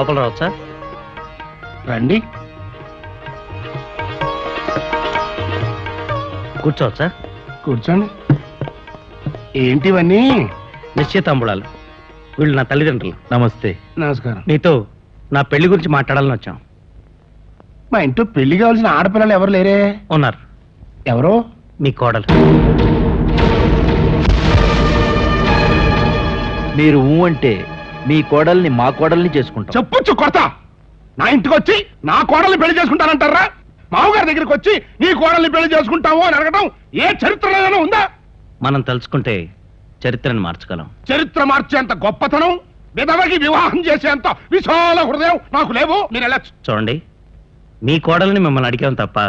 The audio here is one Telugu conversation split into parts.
లోపల రావచ్చా? రండి. కూర్చోవచ్చా? కూర్చోండి. ఏంటివన్నీ? నిశ్చితాంబుళాలు. వీళ్ళు నా తల్లిదండ్రులు. నమస్తే. నమస్కారం. నీతో నా పెళ్లి గురించి మాట్లాడాలని వచ్చాం. మా ఇంట్లో పెళ్లి కావాల్సిన ఆడపిల్లలు ఎవరు లేరే? ఉన్నారు. ఎవరు? మీ కోడలు. మీరు ఊ అంటే మీ కోడల్ని మా కోడల్ని చేసుకుంటాం. చెప్పొచ్చు కొడత. నా ఇంటికి వచ్చి నా కోడల్ని పెళ్లి చేసుకుంటానంటారా? మామగారి దగ్గరికి వచ్చి నీ కోడల్ని పెళ్లి చేసుకుంటాము అని అడగడం ఏ చరిత్రలోనైనా ఉందా? మనం తలుచుకుంటే చరిత్రను మార్చగలం. చరిత్ర మార్చేంత గొప్పతనం, విధవకి వివాహం చేసేంత విశాల హృదయం నాకు లేవు. మీరు వెళ్ళచ్చు. చూడండి, మీ కోడల్ని మిమ్మల్ని అడిగాం తప్ప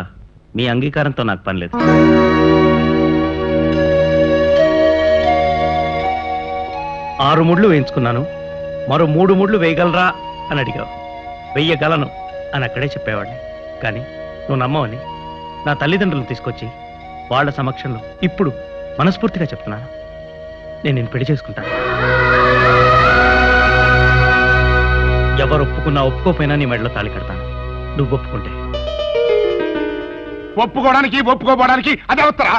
మీ అంగీకారంతో నాకు పని లేదు. 6 ముడ్లు వేయించుకున్నాను, మరో 3 ముడ్లు వేయగలరా అని అడిగావు. వెయ్యగలను అని అక్కడే చెప్పేవాడిని. కానీ నువ్వు నమ్మవని నా తల్లిదండ్రులను తీసుకొచ్చి వాళ్ళ సమక్షంలో ఇప్పుడు మనస్ఫూర్తిగా చెప్తున్నాను, నేను నిన్ను పెళ్లి చేసుకుంటాను. ఎవరు ఒప్పుకున్నా ఒప్పుకోపోయినా నీ మెడలో తాళి కడతాను, నువ్వు ఒప్పుకుంటే. ఒప్పుకోవడానికి ఒప్పుకోపోవడానికి అది అవతరా.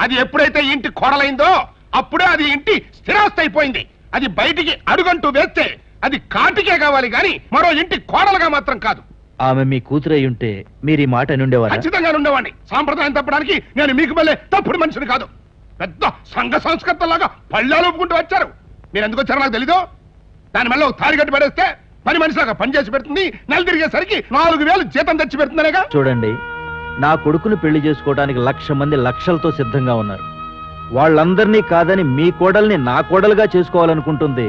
అది ఎప్పుడైతే ఇంటి కోడలైందో అప్పుడే అది ఇంటి స్థిరాస్తి అయిపోయింది. అది బయటికి అడుగంటూ వేస్తే అది కాటికే కావాలి గాని మరో ఇంటి కోడలుగా మాత్రం కాదు. ఆమె మీ కూతురై ఉంటే మీరు ఈ మాట అని ఉండేవారా? ఖచ్చితంగా ఉండేవాడిని. సాంప్రదాయం తప్పడానికి నేను మీకు మళ్ళీ తప్పుడు మనిషిని కాదు. పెద్ద సంఘ సంస్కర్తలాగా పళ్ళాలు ఒప్పుకుంటూ వచ్చారు. మీరు ఎందుకు వచ్చారో నాకు తెలీదు. దాని వల్ల తాడి కట్టి పడేస్తే పని మనిషిలాగా పని చేసి పెడుతుంది. నెల తిరిగేసరికి 4000 జీతం తెచ్చి పెడుతుందనేగా. చూడండి, నా కొడుకును పెళ్లి చేసుకోవడానికి 1,00,000 మంది లక్షలతో సిద్ధంగా ఉన్నారు. వాళ్ళందరినీ కాదని మీ కోడల్ని నా కోడలుగా చేసుకోవాలనుకుంటుంది.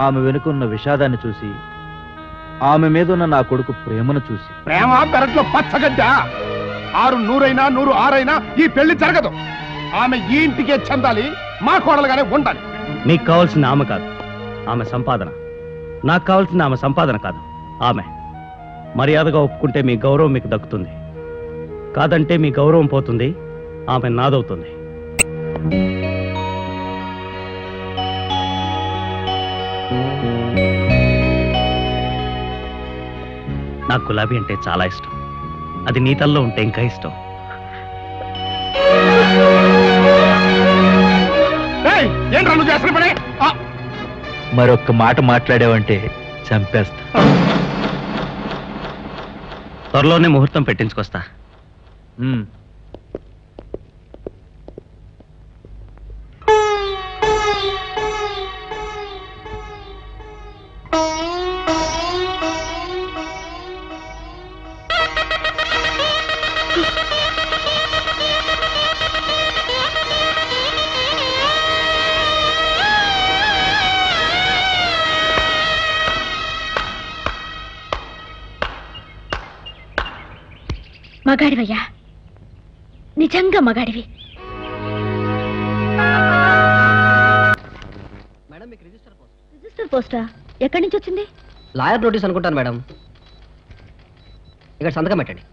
ఆమె వెనుకున్న విషాదాన్ని చూసి, ఆమె మీద ఉన్న నా కొడుకు ప్రేమను చూసి. ప్రేమ పెరట్లో పచ్చగడ్డ. 6 100 106 ఈ పెళ్లి జరగదు. ఆమె ఈ ఇంటికే చెందాలి, మా కోడలుగానే ఉండాలి. మీకు కావాల్సిన ఆమె కాదు, ఆమె సంపాదన. నాకు కావాల్సిన ఆమె సంపాదన కాదు, ఆమె. మర్యాదగా ఒప్పుకుంటే మీ గౌరవం మీకు దక్కుతుంది, కాదంటే మీ గౌరవం పోతుంది, ఆమె నాదవుతుంది. నాకు గులాబీ అంటే చాలా ఇష్టం. అది నీ తల్లో ఉంటే ఇంకా ఇష్టం. ఏంట్రా నువ్వు చేసిన పని? మరొక్క మాట మాట్లాడావంటే చంపేస్తా. త్వరలోనే ముహూర్తం పెట్టించుకొస్తా. మగాడివయ్యా, నిజంగా మగాడివి. మేడం, మీకు రిజిస్టర్ పోస్ట్. రిజిస్టర్ పోస్టా? ఎక్కడి నుంచి వచ్చింది? లాయర్ నోటీస్ అనుకుంటాను మేడం. ఇక్కడ సంతకం పెట్టండి.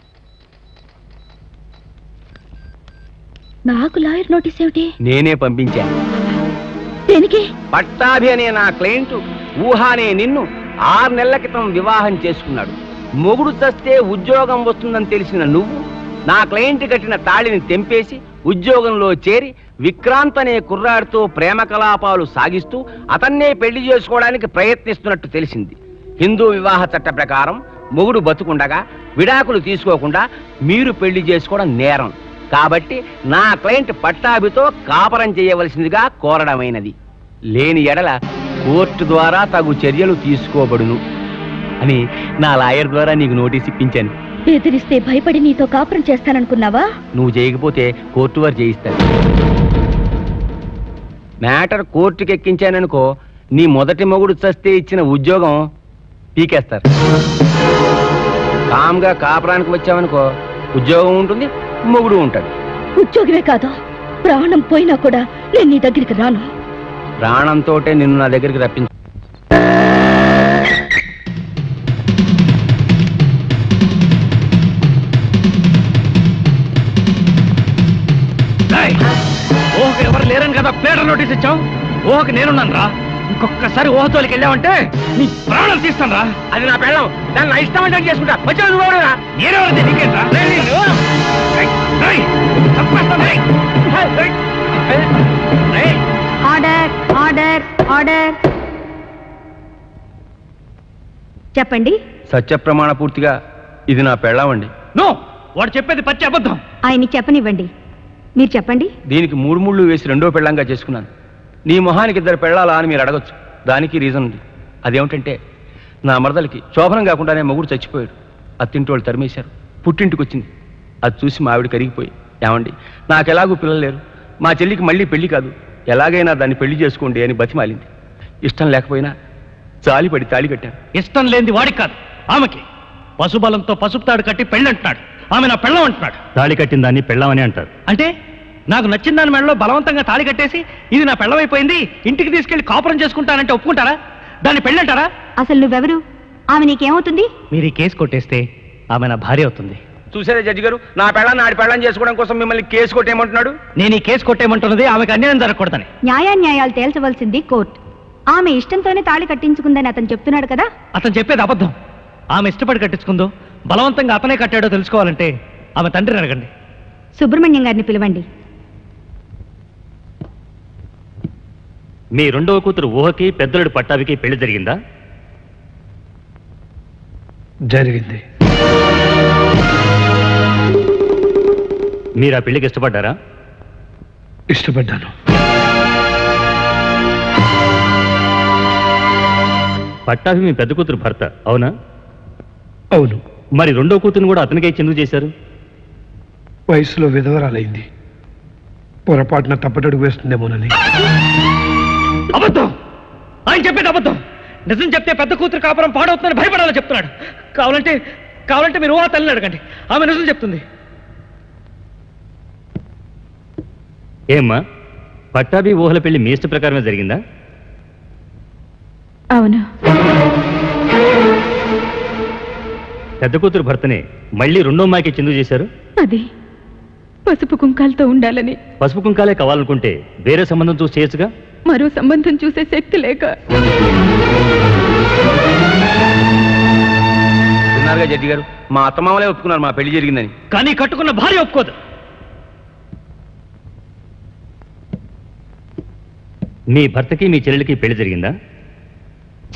నాకు లాయర్ నోటీస్ ఏమిటి? నేనే పంపించాను. దేనికి? పట్టాభి అనే నా క్లయింట్ ఊహా అనే నిన్ను 6 నెలల క్రితం వివాహం చేసుకున్నాడు. మొగుడు చస్తే ఉద్యోగం వస్తుందని తెలిసిన నువ్వు నా క్లయింట్ కట్టిన తాళిని తెంపేసి ఉద్యోగంలో చేరి విక్రాంత్ అనే కుర్రాడితో ప్రేమ కలాపాలు సాగిస్తూ అతన్నే పెళ్లి చేసుకోవడానికి ప్రయత్నిస్తున్నట్టు తెలిసింది. హిందూ వివాహ చట్ట ప్రకారం మొగుడు బతుకుండగా విడాకులు తీసుకోకుండా మీరు పెళ్లి చేసుకోవడం నేరం. కాబట్టి నా క్లయింట్ పట్టాభితో కాపరం చేయవలసిందిగా కోరడమైనది. లేని ఎడల కోర్టు ద్వారా తగు చర్యలు తీసుకోబడును అని నా లాయర్ ద్వారా నీకు నోటీస్ ఇప్పించాను. బెదిరిస్తే భయపడి నీతో కాపురం చేస్తాననుకున్నావా? నువ్వు చేయకపోతే కోర్టు వారు చేయిస్తారు. మ్యాటర్ కోర్టుకి ఎక్కించాననుకో, నీ మొదటి మొగుడు చస్తే ఇచ్చిన ఉద్యోగం పీకేస్తారు. కామ్గా కాపురానికి వచ్చావనుకో, ఉద్యోగం ఉంటుంది, మొగుడు ఉంటాడు. ఉద్యోగమే కాదు, ప్రాణం పోయినా కూడా నేను నీ దగ్గరికి రాను. ప్రాణంతోటే నిన్ను నా దగ్గరికి రప్పించు. ఓహ్, ఎవరు లేరని కదా ప్లేటర్ నోటీస్ ఇచ్చావు. ఓహ్, నేనున్నాను రా. ఇంకొకసారి ఊహతోలికి వెళ్ళావంటే నీ ప్రాణం తీస్తాను రా. అది నా పెళ్ళం, దాన్ని నా ఇష్టం అంటే చేసుకుంటా. వచ్చే నేనెవరిది నీకేంట్రా? Order order order. చెప్పండి. సత్య ప్రమాణ పూర్తిగా ఇది నా పెళ్ళామండి. నో, వాడు చెప్పేది పచ్చి అబద్ధం. ఆయన్ని చెప్పనివ్వండి. మీరు చెప్పండి. దీనికి 3 ముళ్ళు వేసి రెండో పెళ్ళంగా చేసుకున్నాను. నీ మొహానికి 2 పెళ్ళాలా అని మీరు అడగచ్చు. దానికి రీజన్ ఉంది. అదేమిటంటే నా మరదలకి శోభనం కాకుండానే మొగుడు చచ్చిపోయాడు. అత్తింటోళ్ళు తరిమేశారు. పుట్టింటికి వచ్చింది. అది చూసి మా ఆవిడ కరిగిపోయి, ఏమండి నాకెలాగూ పిల్లలు లేరు, మా చెల్లికి మళ్ళీ పెళ్లి కాదు, ఎలాగైనా దాన్ని పెళ్లి చేసుకోండి అని బతిమాలింది. ఇష్టం లేకపోయినా జాలిపడి తాళి కట్టాను. ఇష్టం లేనిది వాడికి కాదు, ఆమెకి. పశుబలంతో పసుపు తాడు కట్టి పెళ్ళంటున్నాడు. ఆమె నా పెళ్ళం అంటున్నాడు. తాళి కట్టిన దాన్ని పెళ్ళామని అంటారు. అంటే నాకు నచ్చిన దాని మెడలో బలవంతంగా తాళి కట్టేసి ఇది నా పెళ్ళమైపోయింది, ఇంటికి తీసుకెళ్లి కాపురం చేసుకుంటానంటే ఒప్పుకుంటారా? దాన్ని పెళ్ళంటారా? అసలు నువ్వెవరు? ఆమె నీకేమవుతుంది? మీరు ఈ కేసు కొట్టేస్తే ఆమె నా భార్య అవుతుంది. చూసారా జడ్జి గారు, నా పెళ్ళాన్ని ఆడి పెళ్ళం చేసుకోవడం కోసం మిమ్మల్ని కేసు కొట్టేయమంటున్నాడు. నేను ఈ కేసు కొట్టేయమంటున్నది ఆమెకు అన్యాయం జరగకూడదని. న్యాయాన్యాయాలు తేల్చవలసింది కోర్టు. ఆమె ఇష్టంతోనే తాళి కట్టించుకుందని అతను చెప్తున్నాడు కదా. అతను చెప్పేది అబద్ధం. ఆమె ఇష్టపడి కట్టించుకుందో బలవంతంగా అతనే కట్టాడో తెలుసుకోవాలంటే ఆమె తండ్రిని అడగండి. సుబ్రహ్మణ్యం గారిని పిలవండి. మీ రెండవ కూతురు ఊహకి పెద్దలుడు పట్టాభికి పెళ్లి జరిగిందా? జరిగింది. మీరు ఆ పెళ్లికి ఇష్టపడ్డారా? ఇష్టపడ్డాను. పట్టాభి మీ పెద్ద కూతురు భర్త అవునా? అవును. మరి రెండో కూతురుని కూడా అతనికే చెందుకు చేశారు? వయసులో విధవరాలైంది, పొరపాటున తప్పటడుగు వేస్తుందేమోనని. అబద్ధం. ఆయన చెప్పేది అబద్ధం. నిజం చెప్తే పెద్ద కూతురు కాపురం పాడవుతుందని భయపడాలని చెప్తున్నాడు. కావాలంటే మీరు ఊహ తల్లిని అడగండి, ఆమె నిజం చెప్తుంది. ఏమ్మా, పట్టాభి ఊహల పెళ్లి మీ ఇష్ట ప్రకారమే జరిగిందా? అవును. పెద్ద కూతురు భర్తనే మళ్ళీ రెండో అమ్మాయికి చెందుకు చేశారు? అది పసుపు కుంకాలతో ఉండాలని. పసుపు కుంకాలే కావాలనుకుంటే వేరే సంబంధం చూసి చేయొచ్చుగా. మరో సంబంధం చూసే శక్తి లేక. విన్నారుగా జడ్జి గారు, మా అత్తమామలే ఒప్పుకున్నారు మా పెళ్లి జరిగిందని. కానీ కట్టుకున్న భార్య ఒప్పుకోదు. మీ భర్తకి మీ చెల్లెలికి పెళ్లి జరిగిందా?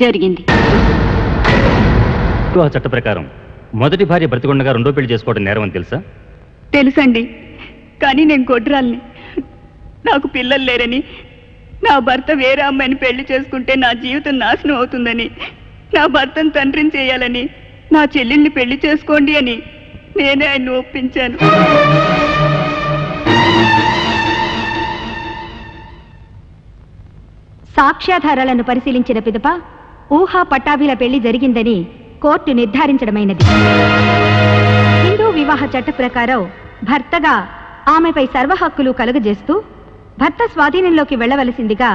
జరిగింది. వివాహ చట్ట ప్రకారం మొదటి భార్య బ్రతికొండగా రెండో పెళ్లి చేసుకోవడం నేరం అని తెలుసా? తెలుసండి, కానీ నేను కొట్రాలని. నాకు పిల్లలు లేరని, నా భర్త వేరే అమ్మాయిని పెళ్లి చేసుకుంటే నా జీవితం నాశనం అవుతుందని, నా భర్తను తండ్రిని చేయాలని, నా చెల్లెల్ని పెళ్లి చేసుకోండి అని నేనే ఆయన్ని ఒప్పించాను. సాక్ష్యాధారాలను పరిశీలించిన పిదప ఊహా పట్టాభిల పెళ్లి జరిగిందని కోర్టు నిర్ధారించడమైనది. హిందూ వివాహ చట్ట ప్రకారం భర్తగా ఆమెపై సర్వ హక్కులు కలుగజేస్తూ భర్త స్వాధీనంలోకి వెళ్లవలసిందిగా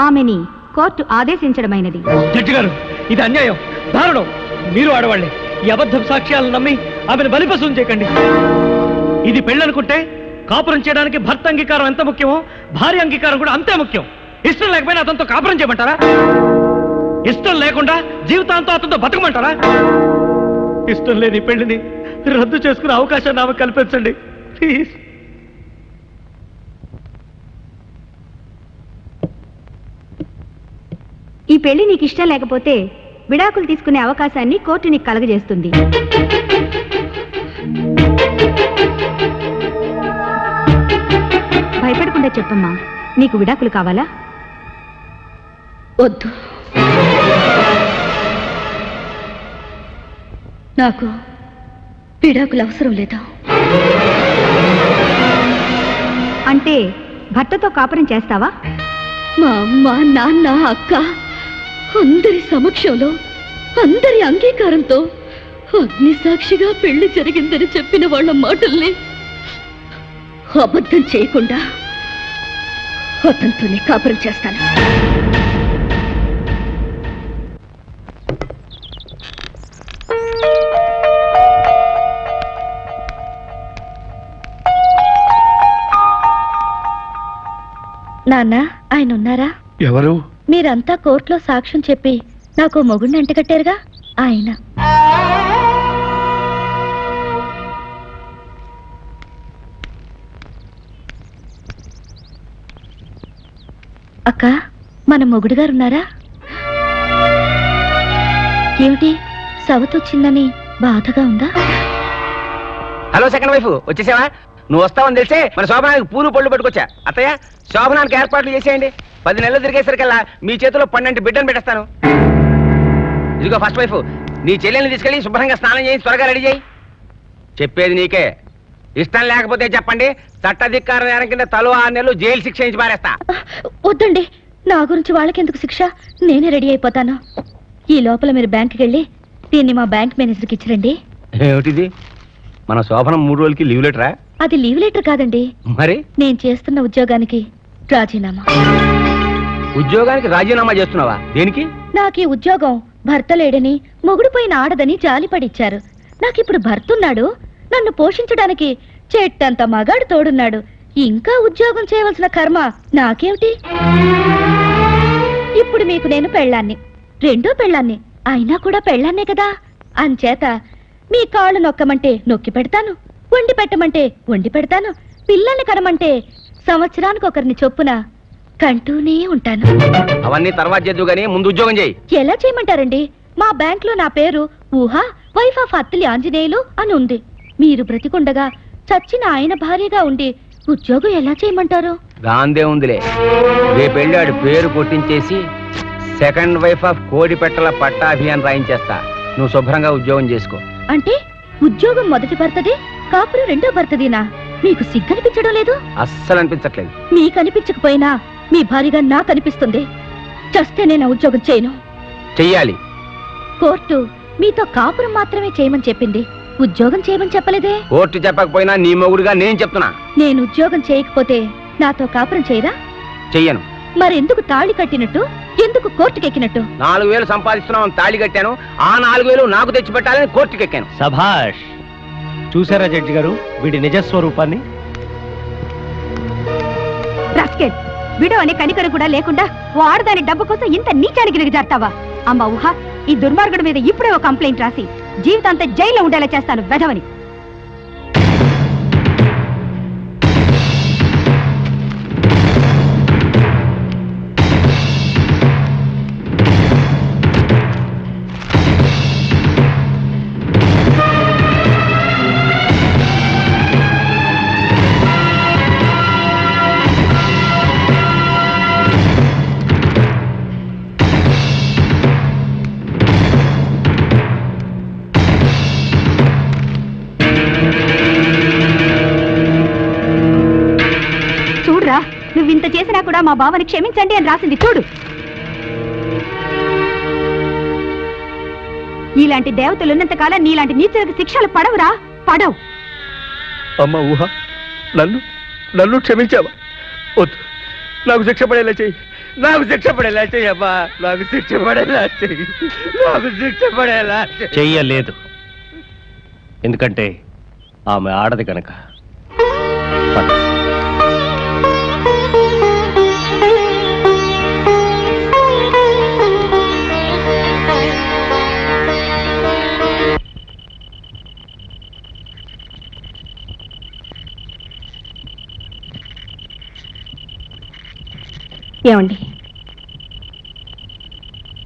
ఆమెని కోర్టు ఆదేశించడమైనది. జడ్జి గారు, ఇది అన్యాయం, దారుణం. మీరు ఆడవాళ్ళే. ఈ అబద్ధం సాక్ష్యాలను నమ్మి ఆమెను బలిపశువుని చేయకండి. ఇది పెళ్ళనుకుంటే కాపురం చేయడానికి భర్త అంగీకారం ఎంత ముఖ్యమో భార్య అంగీకారం కూడా అంతే ముఖ్యం. ఇష్టం లేకపోయినా అతనితో కాపురం చేయమంటారా? ఇష్టం లేకుండా జీవితాంతో అతనితో బతకమంటారా? ఇష్టం లేని పెళ్లిని రద్దు చేసుకునే అవకాశాన్ని ఆమె కల్పించండి ప్లీజ్. ఈ పెళ్లి నీకు ఇష్టం లేకపోతే విడాకులు తీసుకునే అవకాశాన్ని కోర్టు నీకు కలగజేస్తుంది. భయపడకుండా చెప్పమ్మా, నీకు విడాకులు కావాలా? వద్దు, నాకు విడాకులు అవసరం లేదా? అంటే భర్తతో కాపురం చేస్తావా? మా అమ్మ, నాన్న, అక్క అందరి సమక్షంలో అందరి అంగీకారంతో అగ్ని సాక్షిగా పెళ్లి జరిగిందని చెప్పిన వాళ్ళ మాటల్ని అబద్ధం చేయకుండా అతనితోనే కాపురం చేస్తాను. నాన్న, ఆయన ఉన్నారా? ఎవరు? మీరంతా కోర్టులో సాక్ష్యం చెప్పి నాకు మొగుడిని అంటగట్టారుగా ఆయన. అక్క, మన మొగుడు గారు ఉన్నారా? ఏమిటి సవతొచ్చిందని బాధగా ఉందా? హలో సెకండ్ వైఫ్, వచ్చేసావా? నువ్వు వస్తావని తెలిసే మన శోభనానికి పూలు పళ్ళు పట్టుకొచ్చా. అత్తయ్య, శోభనానికి ఏర్పాట్లు చేసేయండి. 10 నెలలు తిరిగేసరికల్లా మీ చేతిలో 12 బిడ్డను పెట్టేస్తాను. ఇదిగో ఫస్ట్ వైఫ్, నీ చెల్లెల్ని తీసుకెళ్ళి శుభ్రంగా స్నానం చేసి త్వరగా రెడీ చేయి. చెప్పేది నీకే. ఇష్టం లేకపోతే చెప్పండి, చట్టధిక్కార నేరం కింద తలో 6 నెలలు జైలు శిక్ష ఇచ్చి పారేస్తా. వద్దండి, నా గురించి వాళ్ళకెందుకు శిక్ష? నేనే రెడీ అయిపోతాను. ఈ లోపల మీరు బ్యాంకుకి వెళ్ళి దీన్ని మా బ్యాంక్ మేనేజర్కి ఇచ్చిరండి. ఏమిటిది? మన శోభనం 3 రోజులకి లీవ్ లెటరా? అది లీవ్ లెటర్ కాదండి, మరి నేను చేస్తున్న ఉద్యోగానికి రాజీనామా. ఉద్యోగానికి రాజీనామా చేస్తున్నావా? దేనికి? నాకు ఈ ఉద్యోగం భర్త లేడని, మొగుడు పోయిన ఆడదని జాలిపడిచ్చారు. నాకిప్పుడు భర్త ఉన్నాడు, నన్ను పోషించడానికి చెట్టంత మగాడు తోడున్నాడు. ఇంకా ఉద్యోగం చేయవలసిన కర్మ నాకేమిటి? ఇప్పుడు మీకు నేను పెళ్ళాన్ని, రెండో పెళ్ళాన్ని, అయినా కూడా పెళ్ళాన్నే కదా. అంచేత మీ కాళ్ళు నొక్కమంటే నొక్కి పెడతాను, వండి పెట్టమంటే వండి పెడతాను, పిల్లల్ని కనమంటే సంవత్సరానికి ఒకరిని చొప్పున కంటూనే ఉంటాను. అవన్నీ తర్వాత చేద్దు గానీ ముందు ఉద్యోగం చేయి. ఎలా చేయమంటారండి? మా బ్యాంక్ లో నా పేరు ఊహ, వైఫ్ ఆఫ్ అత్తిలి ఆంజనేయులు అని ఉంది. మీరు బ్రతికుండగా చచ్చిన ఆయన భార్యగా ఉండి ఉద్యోగం ఎలా చేయమంటారు? దాందే ఉందిలే. రేపెళ్ళి ఆడి పేరు కొట్టించేసి సెకండ్ వైఫ్ ఆఫ్ కోడిపెట్టల పట్టాభియాన్ రాయించేస్తా. నువ్వు శుభ్రంగా ఉద్యోగం చేసుకో. అంటే ఉద్యోగం మొదటి భర్తది, కాపురం రెండో భర్తదినా? మీకు సిగ్గనిపించడం లేదు? అస్సలు అనిపించట్లేదు. మీకు అనిపించకపోయినా మీ భార్యగా నాకు అనిపిస్తుంది. చస్తే నేను ఉద్యోగం చేయను. చెయ్యాలి. కోర్టు మీతో కాపురం మాత్రమే చేయమని చెప్పింది, ఉద్యోగం చేయమని చెప్పలేదే. కోర్టు చెప్పకపోయినా నీ మొగుడుగా నేను చెప్తున్నా. నేను ఉద్యోగం చేయకపోతే నాతో కాపురం చేయరా? చెయ్యను. మరెందుకు తాళి కట్టినట్టు, ఎందుకు కోర్టుకెక్కినట్టు? 4,000 సంపాదిస్తున్నావు తాళి కట్టాను. ఆ 4,000 నాకు తెచ్చిపెట్టాలని కోర్టుకెక్కాను. సభాష్. చూసారా జడ్జి గారు వీడి నిజస్వరూపాన్ని? రాస్కెల్, విడో అనే కనికరం కూడా లేకుండా ఓ ఆడదాని డబ్బు కోసం ఇంత నీచానికి దిగజారుతావా? అమ్మ ఊహ, ఈ దుర్మార్గుడి మీద ఇప్పుడే ఒక కంప్లైంట్ రాసి జీవితాంతా జైల్లో ఉండేలా చేస్తాను వెధవని. చూడురా, నువ్వు ఇంత చేసినా కూడా మా బావని క్షమించండి అని రాసింది చూడు. ఇలాంటి దేవతలు ఉన్నంత కాలం నీలాంటి నీచులకు శిక్షలు పడవురా, పడవు. అమ్మ ఊహ, నన్ను క్షమించావా? వద్దు, నాకు శిక్ష పడేలా చెయ్యి. నాకు శిక్ష పడేలా చెయ్యమ్మా. నాకు శిక్ష పడేలా చెయ్యి. నాకు శిక్ష పడేలా చెయ్యలేదు. ఎందుకంటే ఆమె ఆడది కనుక. ఏమండి,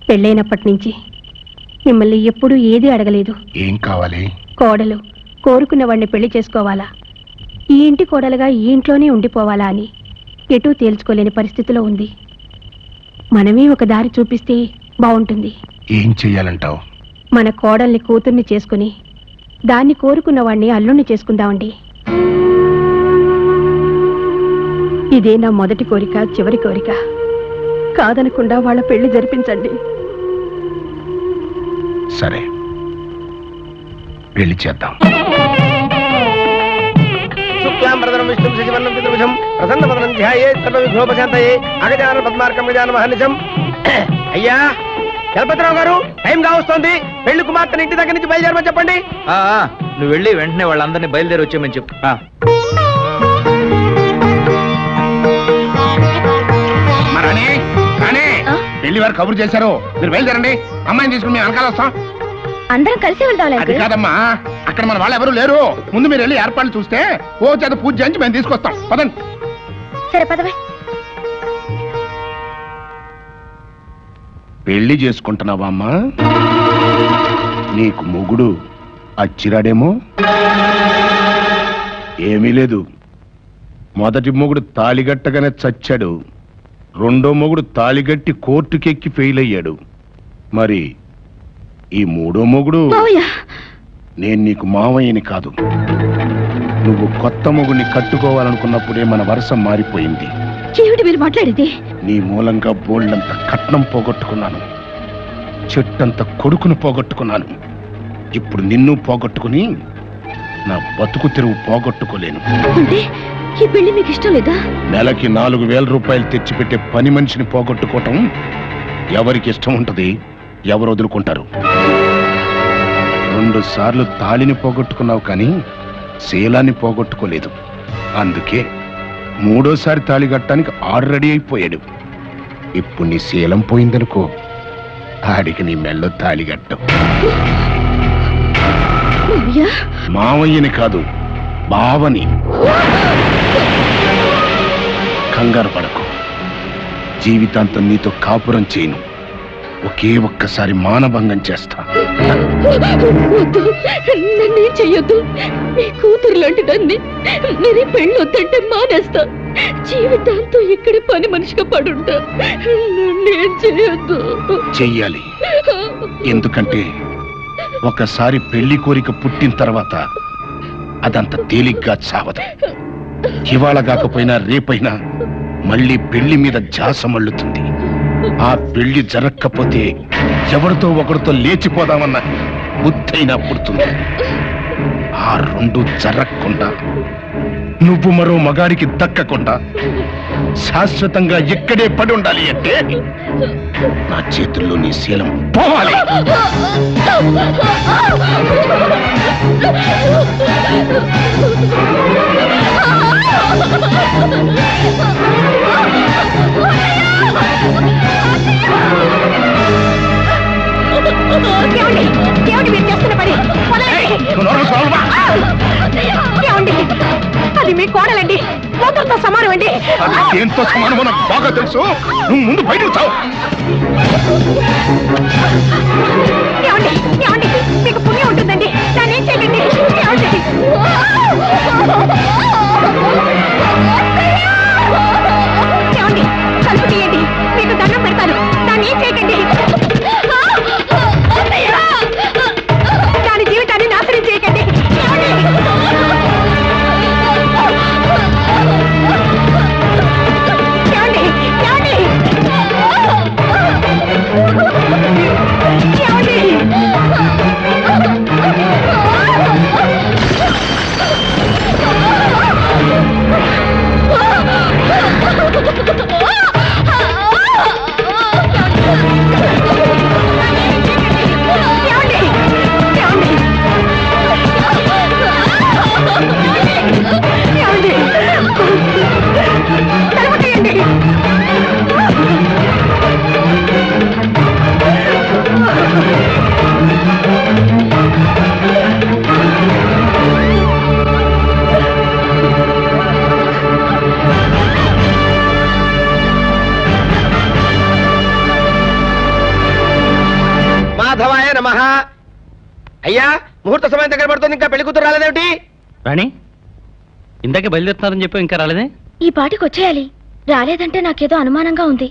పెళ్ళైనప్పటి నుంచి మిమ్మల్ని ఎప్పుడూ ఏదీ అడగలేదు. ఏం కావాలి? కోడలు కోరుకున్న వాడిని పెళ్లి చేసుకోవాలా, ఈ ఇంటి కోడలుగా ఈ ఇంట్లోనే ఉండిపోవాలా అని ఎటూ తేల్చుకోలేని పరిస్థితిలో ఉంది. మనమే ఒక దారి చూపిస్తే బాగుంటుంది. ఏం చెయ్యాలంటావు? మన కోడల్ని కూతుర్ని చేసుకుని దాన్ని కోరుకున్న వాడిని అల్లుణ్ణి చేసుకుందామండి. ఇదే నా మొదటి కోరిక, చివరి కోరిక. కాదనకుండా వాళ్ళ పెళ్లి జరిపించండి. సరే, పెళ్లి చేద్దాం. అయ్యా చలపతిరావు గారు, టైం కావస్తోంది. పెళ్లి కుమార్తెని ఇంటి దగ్గర నుంచి బయలుదేరమని చెప్పండి. నువ్వు వెళ్ళి వెంటనే వాళ్ళందరినీ బయలుదేరి వచ్చేయమని చెప్పు. రాణి, రాణి, పెళ్లి వారు కబురు చేశారు. మీరు బయలుదేరండి, అమ్మాయిని తీసుకుని మేము వెనకాల వస్తాం. అందరం కలిసి వెళ్దాం అది కాదమ్మా, అక్కడ మన వాళ్ళు ఎవరు లేరు. ముందు మీరు వెళ్ళి ఏర్పాట్లు చూస్తే ఓ చేత పూజ చేయించి మేము తీసుకొస్తాం. పదండి. సరే పదవే. పెళ్లి చేసుకుంటున్నావా అమ్మా? నీకు మొగుడు అచ్చిరాడేమో. ఏమీ లేదు, మొదటి మొగుడు తాళిగట్టగానే చచ్చాడు, రెండో మొగుడు తాళిగట్టి కోర్టుకెక్కి ఫెయిల్ అయ్యాడు. మరి ఈ మూడో మొగుడు నేను నీకు మావయ్యని కాదు. నువ్వు కొత్త మొగుడిని కట్టుకోవాలనుకున్నప్పుడే మన వరుస మారిపోయింది. ఏమిటి మీరు మాట్లాడేది? నీ మూలంగా బోల్డంత కట్నం పోగొట్టుకున్నాను, చెట్టంత కొడుకును పోగొట్టుకున్నాను. ఇప్పుడు నిన్ను పోగొట్టుకుని నా బతుకు తెరువు పోగొట్టుకోలేను. అంటే ఈ పెళ్లి మీకు ఇష్టం లేదా? నెలకి 4,000 రూపాయలు తెచ్చిపెట్టే పని మనిషిని పోగొట్టుకోవటం ఎవరికి ఇష్టం ఉంటది? ఎవరు వదులుకుంటారు? 2 సార్లు తాళిని పోగొట్టుకున్నావు కానీ శీలాన్ని పోగొట్టుకోలేదు. అందుకే 3వసారి తాళి కట్టడానికి ఆల్రెడీ అయిపోయాడు. ఇప్పుడు నీ శీలం పోయిందనుకో, ఆడికి నీ మెళ్ళో తాళి కట్టవు. మావయ్యని కాదు, బావని. కంగారు పడకు, జీవితాంతం నీతో కాపురం చేయను. ఒకే ఒక్కసారి మానభంగం చేస్తా. నన్నేం చెయ్యొద్దు, మీ కూతురు లాంటి దాన్ని. నేను పెళ్ళి వద్దంటే మానేస్తా. జీవితాంతో ఇక్కడ పని మనిషిగా పడుంటా. నన్నేం చెయ్యొద్దు. చెయ్యాలి, ఎందుకంటే ఒకసారి పెళ్లి కోరిక పుట్టిన తర్వాత అదంత తేలిగ్గా చావదు. ఇవాళ కాకపోయినా రేపైనా మళ్ళీ పెళ్లి మీద ధ్యాస మళ్ళుతుంది. ఆ పెళ్లి జరగకపోతే ఎవరితో ఒకరితో లేచిపోదామన్న బుద్ధైనా పుడుతుంది. ఆ 2 జరగకుండా నువ్వు మరో మగాడికి దక్కకుండా శాశ్వతంగా ఎక్కడే పడి ఉండాలి అంటే నా చేతుల్లో నీ శీలం పోవాలి. అది మీ కోడలండి, కూతురుతో సమానం అండి. ఎంతో సమానమో నాకు బాగా తెలుసు. నువ్వు ముందు బయటకు చావు. మీకు పుణ్యం ఉంటుందండి, దాన్ని ఏం చేయకండి. కలుపు తీయండి, మీకు దండం పెడతాను. దాన్ని ఏం చేయకండి. దాని జీవితాన్ని నాశనం చేయకండి. మాధవాయ నమః. అయ్యా, ముహూర్త సమయం దగ్గర పడుతుంది, ఇంకా పెళ్లి కూతురు రాలేదేమిటి? రాణి, ఇందాకే బయలుదేరుతున్నారని చెప్పి ఇంకా రాలేదే? ఈ పాటికి వచ్చేయాలి. రాలేదంటే నాకేదో అనుమానంగా ఉంది.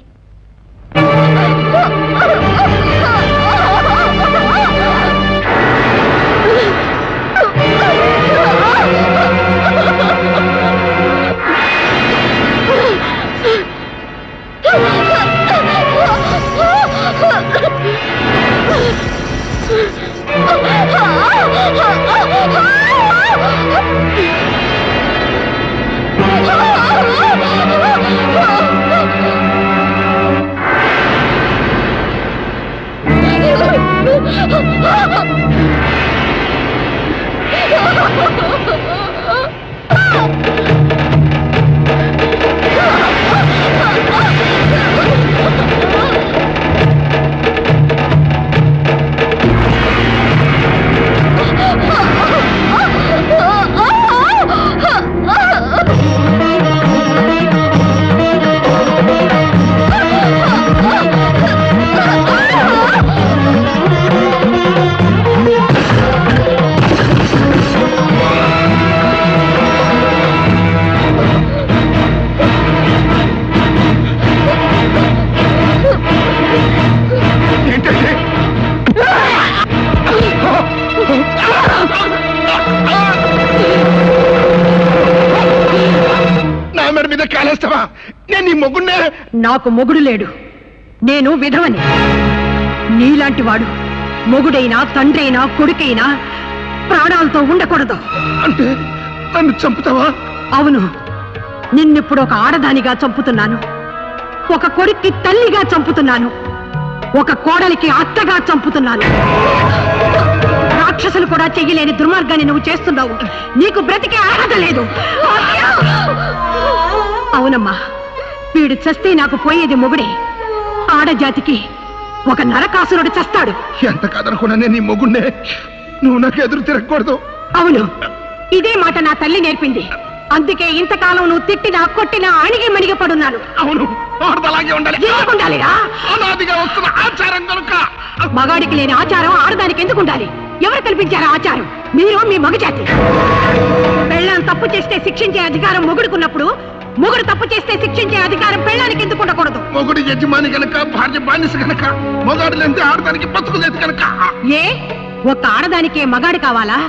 మీద మీద కాలేస్తావా? నేను నీ మొగుడినే. నాకు మొగుడు లేడు, నేను విధవని. నీలాంటి వాడు మొగుడైనా తండ్రైనా కొడుకైనా ప్రాణాలతో ఉండకూడదు. అంటే నన్ను చంపుతావా? అవును, నిన్నిప్పుడు ఒక ఆడదానిగా చంపుతున్నాను, ఒక కొడుక్కి తల్లిగా చంపుతున్నాను, ఒక కోడలికి అత్తగా చంపుతున్నాను. రాక్షసులు కూడా చెయ్యలేని దుర్మార్గాన్ని నువ్వు చేస్తున్నావు. నీకు బ్రతికే అర్హత లేదు. అవునమ్మా, వీడు చస్తే నాకు పోయేది మొగుడే. ఆడజాతికి ఒక నరకాసురుడు చస్తాడు. ఎంత కాదనుకున్నా నేను నీ మొగుడినే. నువ్వు నాకు ఎదురు తిరగకూడదు. అవును, ఇదే మాట నా తల్లి నేర్పింది. అందుకే ఇంతకాలం నువ్వు తిట్టినా కొట్టినా అణిగి మణిగి పడున్నాను. అవును, ఆడదలాగే ఉండాలి. ఎందుకు ఉండాలిరా? అనాదిగా వస్తున్న ఆచారం కనుక. మగాడికి లేని ఆచారం ఆడదానికి ఎందుకు ఉండాలి? ఎవరు కల్పించారు ఆచారం? మీరు, మీ మగజాతి. పెళ్ళాం తప్పు చేస్తే శిక్షించే అధికారం మొగుడుకున్నప్పుడు, మొగుడు తప్పు చేస్తే శిక్షించే అధికారం పెళ్ళానికి ఎందుకు ఉండకూడదు? మొగుడు యజమాని కనుక, భార్య బానిస కనుక, మొగాడు లేనిదే ఆడదానికి బతుకులేదు కనుక. ఏ ఒక్క ఆడదానికే మగాడు కావాలా?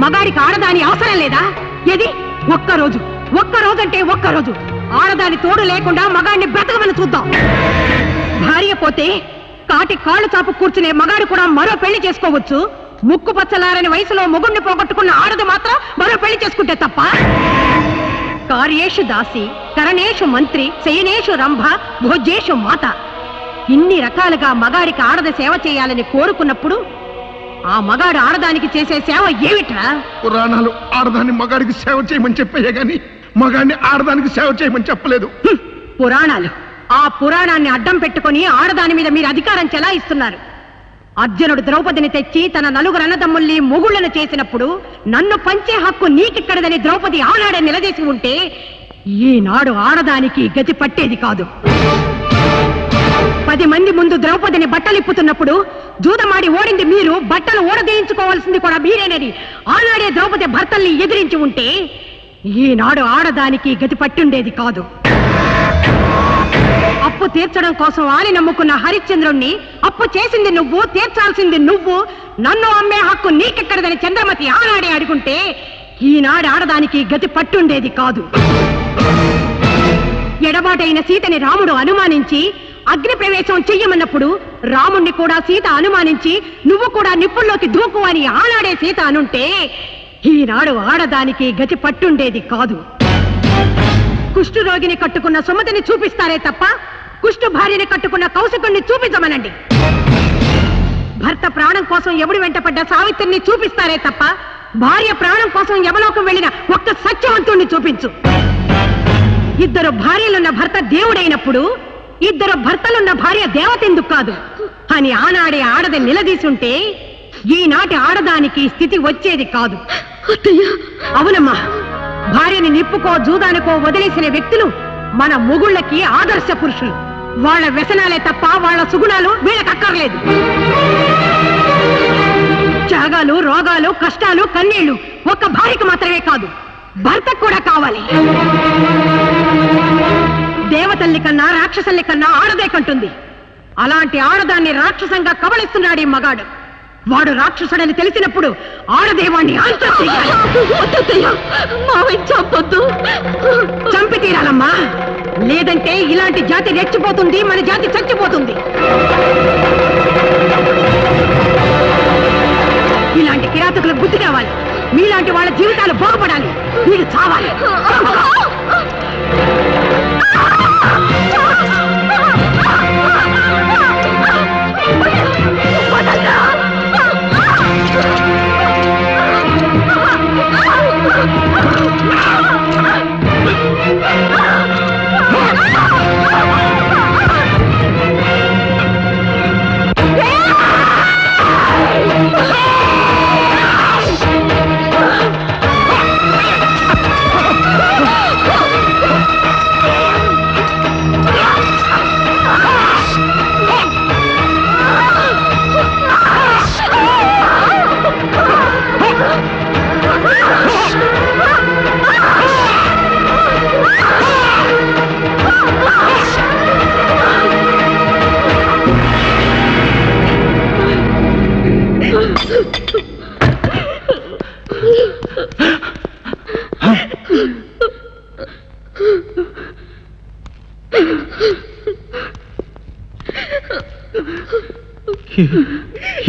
మగాడికి ఆడదాని అవసరం లేదా? ఏది ఒక్కరోజు, ఒక్కరోజంటే ఒక్కరోజు ఆడదాని తోడు లేకుండా మగాడిని బ్రతకమని చూద్దాం. భార్య పోతే కాటి కాళ్ళు చాపు కూర్చునే మగాడు కూడా మరో పెళ్లి చేసుకోవచ్చు. ముక్కు పచ్చలారని వయసులో మొగుడిని పోగొట్టుకున్న ఆడది మాత్రం మరో పెళ్లి చేసుకుంటే తప్ప? కార్యేషు దాసి, కరణేషు మంత్రి, శయనేషు రంభ, భోజ్యేషు మాత. ఇన్ని రకాలుగా మగాడికి ఆడది సేవ చేయాలని కోరుకున్నప్పుడు ఆ మగాడు ఆడదానికి చేసే సేవ ఏమిట్రా? పురాణాలు ఆడదాన్ని మగాడికి సేవ చేయమని చెప్పాయే గాని మగాడిని ఆడదానికి సేవ చేయమని చెప్పలేదు. పురాణాలు, ఆ పురాణాన్ని అడ్డం పెట్టుకుని ఆడదాని మీద మీరు అధికారం చెలాయిస్తున్నారు. అర్జునుడు ద్రౌపదిని తెచ్చి తన నలుగురు అన్నదమ్ముల్ని మొగుళ్లను చేసినప్పుడు నన్ను పంచే హక్కు నీకిక్కడదని ద్రౌపది ఆనాడే నిలదీసి ఉంటే ఈనాడు ఆడదానికి గతి పట్టేది కాదు. 10 మంది ముందు ద్రౌపదిని బట్టలిప్పుతున్నప్పుడు జూదమాడి ఓడింది మీరు, బట్టలు ఓడదీయించుకోవాల్సింది కూడా మీరేనని ఆనాడే ద్రౌపది భర్తల్ని ఎదిరించి ఉంటే ఈనాడు ఆడదానికి గతి పట్టుండేది కాదు. అప్పు తీర్చడం కోసం ఆని నమ్ముకున్న హరిశ్చంద్రుణ్ణి అప్పు చేసింది నువ్వు, తీర్చాల్సింది నువ్వు, నన్ను అమ్మే హక్కు నీకెక్కడదని చంద్రమతి ఆనాడే అడుగుంటే ఈనాడు ఆడదానికి గతి పట్టుండేది కాదు. ఎడబాటైన సీతని రాముడు అనుమానించి అగ్ని ప్రవేశం చెయ్యమన్నప్పుడు రాముణ్ణి కూడా సీత అనుమానించి నువ్వు కూడా నిప్పుల్లోకి దూకు అని ఆనాడే సీత అనుంటే ఈనాడు ఆడదానికి గతి పట్టుండేది కాదు. కుష్ఠరోగిని కట్టుకున్న సుమతిని చూపిస్తారే తప్ప కుష్ఠు భార్యని కట్టుకున్న కౌశికుణ్ణి చూపించమనండి. భర్త ప్రాణం కోసం ఎవడు వెంటపడ్డ సావిత్రిని చూపిస్తారే తప్ప భార్య ప్రాణం కోసం యమలోకం వెళ్ళిన ఒక్క సత్యవంతుణ్ణి చూపించు. 2 భార్యలున్న భర్త దేవుడైనప్పుడు 2 భర్తలున్న భార్య దేవతెందుకు కాదు అని ఆనాడే ఆడది నిలదీసుంటే ఈనాటి ఆడదానికి స్థితి వచ్చేది కాదు. అవునమ్మా, భార్యని నిప్పుకో జూదానికో వదిలేసిన వ్యక్తులు మన మొగుళ్ళకి ఆదర్శ పురుషులు. వాళ్ళ వ్యసనాలే తప్ప వాళ్ళ సుగుణాలు వీళ్ళకక్కర్లేదు. త్యాగాలు, రోగాలు, కష్టాలు, కన్నీళ్లు ఒక్క భార్యకు మాత్రమే కాదు, భర్తకు కూడా కావాలి. దేవతల్ని కన్నా రాక్షసల్ని కన్నా ఆడదే కంటుంది. అలాంటి ఆడదాన్ని రాక్షసంగా కబళిస్తున్నాడు ఈ మగాడు. వాడు రాక్షసుడని తెలిసినప్పుడు ఆడదేవాణ్ణి చంపి తీరాలమ్మా, లేదంటే ఇలాంటి జాతి రెచ్చిపోతుంది, మన జాతి చచ్చిపోతుంది. ఇలాంటి కిరాతకులకు బుద్ధి కావాలి. మీలాంటి వాళ్ళ జీవితాలు బాగుపడాలి. మీరు చావాలి.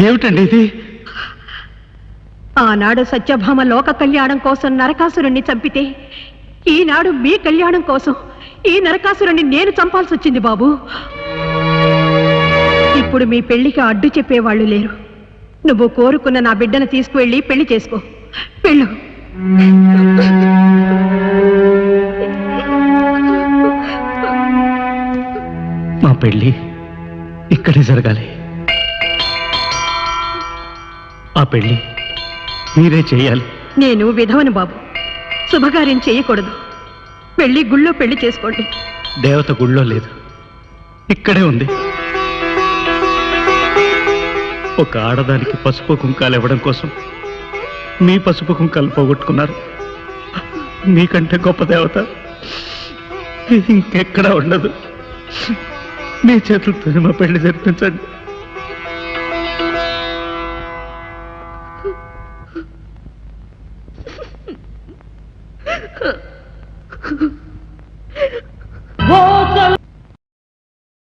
ఏమిటండి ఇది? ఆనాడు సత్యభామ లోక కళ్యాణం కోసం నరకాసురుణ్ణి చంపితే ఈనాడు మీ కళ్యాణం కోసం ఈ నరకాసురుణ్ణి నేను చంపాల్సి వచ్చింది బాబు. ఇప్పుడు మీ పెళ్లికి అడ్డు చెప్పేవాళ్ళు లేరు. నువ్వు కోరుకున్న నా బిడ్డను తీసుకువెళ్ళి పెళ్లి చేసుకో. వెళ్ళు. మా పెళ్ళి ఇక్కడే జరగాలి. ఆ పెళ్ళి మీరే చేయాలి. నేను విధవను బాబు, శుభకార్యం చేయకూడదు. పెళ్లి గుళ్ళో పెళ్లి చేసుకోండి. దేవత గుళ్ళో లేదు, ఇక్కడే ఉంది. ఒక ఆడదానికి పసుపు కుంకాలు ఇవ్వడం కోసం మీ పసుపు కుంకాలు పోగొట్టుకున్నారు. మీకంటే గొప్ప దేవత ఇంకెక్కడా ఉండదు. మీ చేతులతో మా పెళ్లి జరిపించండి.